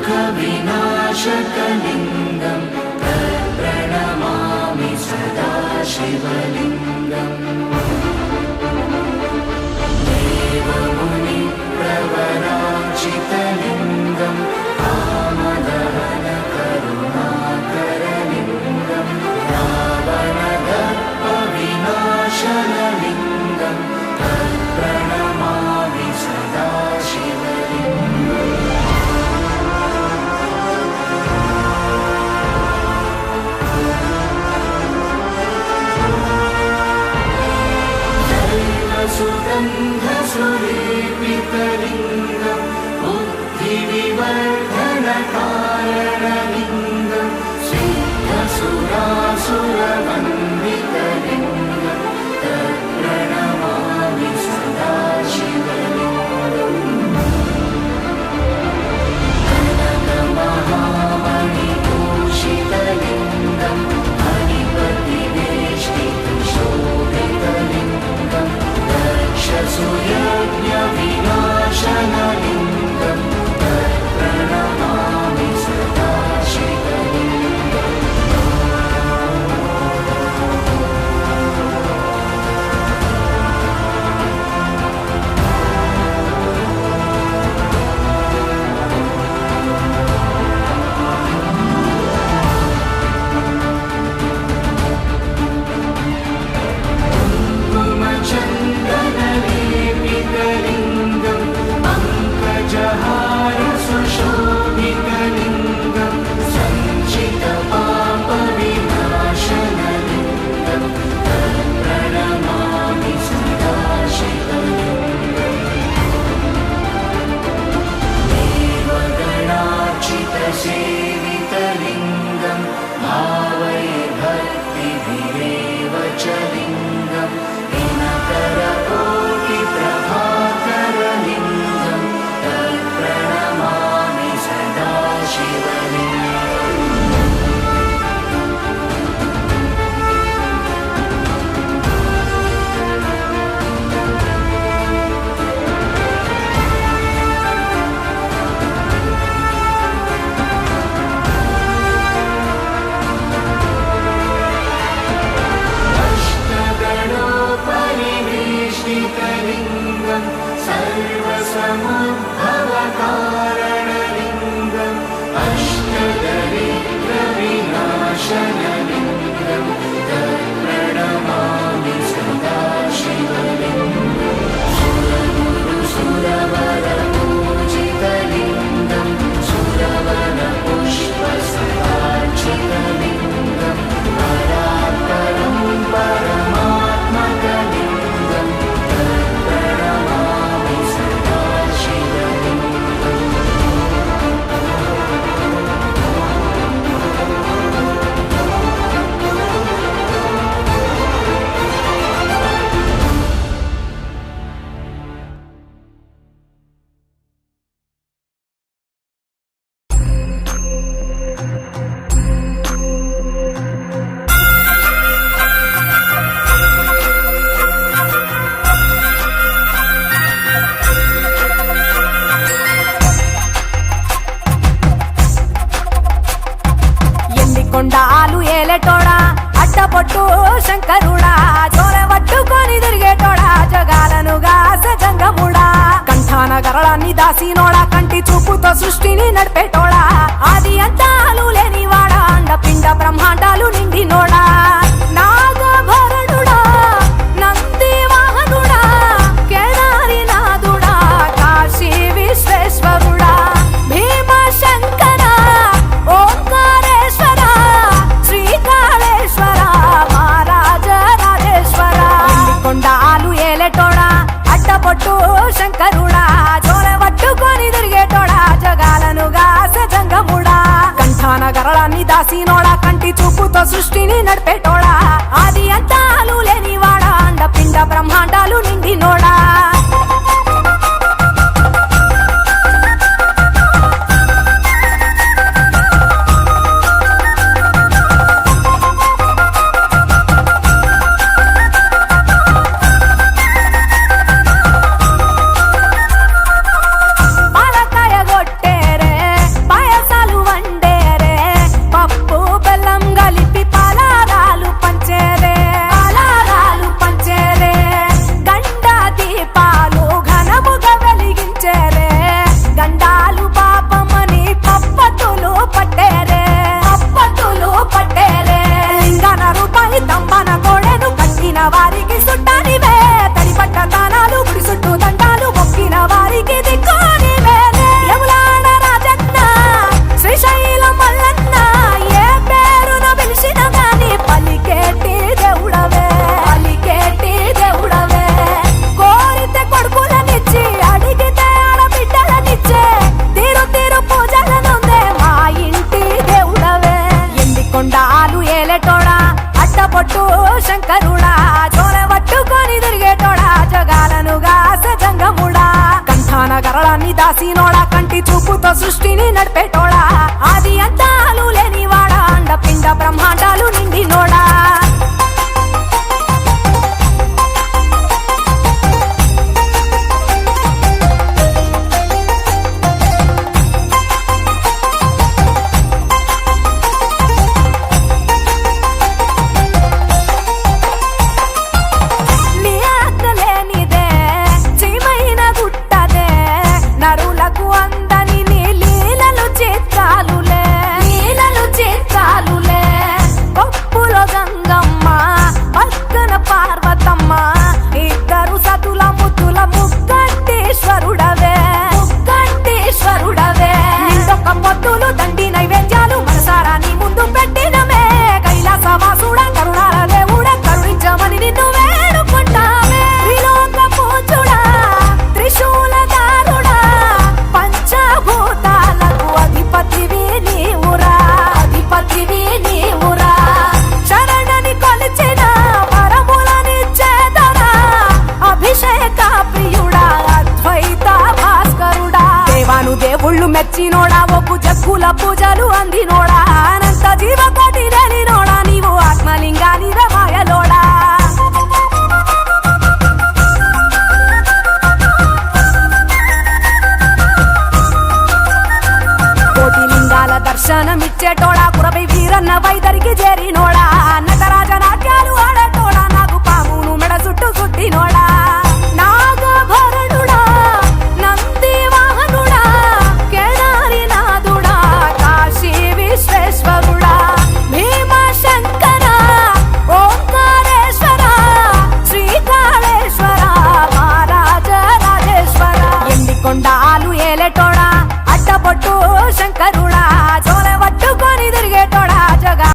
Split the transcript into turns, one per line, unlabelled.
दुःखविनाशकलिङ्गं प्रणमामि सदा शिवलिङ्गम् देवमुनिप्रवराचितलिङ्गं कामदहनकरुणाकरलिङ्गं रावणदर्पविनाशनलिङ्गं प्रणमामि सदा शिवलिङ्गम् सुगन्धसुलेपितलिङ्गं बुद्धिविवर्धनकारणलिङ्गं सिद्धसुरासुरवन्दितलिङ्गं तत्प्रणमामि सदा शिवलिङ्गम् कनकमहामणिभूषितलिङ्गं मणिपतिवेष्टितशोभितलिङ्गं दक्षसुयज्ञविनाशनलिङ्गं तत्प्रणमामि सदा शिवलिङ्गम् कुङ्कुमचन्दनलेपितलिङ्गं पङ्कजहारसुशोभितलिङ्गं सञ्चितपापविनाशनलिङ्गं तत्प्रणमामि सदा शिवलिङ्गम् देवगणार्चितसेवितलिङ्गं भावये भक्तिभिरेव च लिङ्गं दिनकरकोटिप्रभाकरलिङ्गं तत्प्रणमामि सदा शिवलिङ्गम् अष्टगणोपरिवेष्टितलिङ्गं सर्वसमुद्भवकारणलिङ्गम् अष्टदरिद्रविनाशनलिङ्गं तत्प्रणमामि सदा शिवलिङ्गम् सुरगुरुसुरवरपूजितलिङ्गं सुरवरपुष्पसहार्चितलिङ्गं परात्परं परमात्मकलिङ्गं तत्प्रणमामि सदा शिवलिङ्गम्
కొండాలు ఏలేటోడా అడ్డపొట్టు శంకరుడా జోల పట్టుకొని తిరిగేటోడా జగాలను గాస జంగముడా కంఠాన గరళాన్ని దాసినోడా కంటి చూపుతో సృష్టిని నడిపేటోడా ఆది అంతాలు లేనివాడా అండపిండ బ్రహ్మాండాలు నిండినోడా నాగభరణుడా నంది వాహనుడా కేదారి నాథుడా కాశీ విశ్వేశ్వరుడా భీమ శంకర ఓంకారేశ్వర శ్రీకాళేశ్వర మహారాజ రాజేశ్వర కొండాలు ఏలేటోడా అడ్డపొట్టు శంకరుడా జోల పట్టుకొని తిరిగేటోడా జగాలను గాస జంగముడా కంఠాన సమస్త సృష్టిని నడిపేటోడా ఆది అంతాలు లేనివాడా అండపిండ బ్రహ్మాండాలు నిండినోడా దేవుళ్ళు మెచ్చినోడా ఒప్పు జగ్గుల పూజలు అందినోడా అనంత జీవకోటి లేనినోడా నీవు ఆత్మలింగాని మాయలోడా కోటి లింగాల దర్శనమిచ్చేటోడా కురవై వీరన్న వైదరికి చేరినోడా నటరాజ నాట్యాలు ఆడ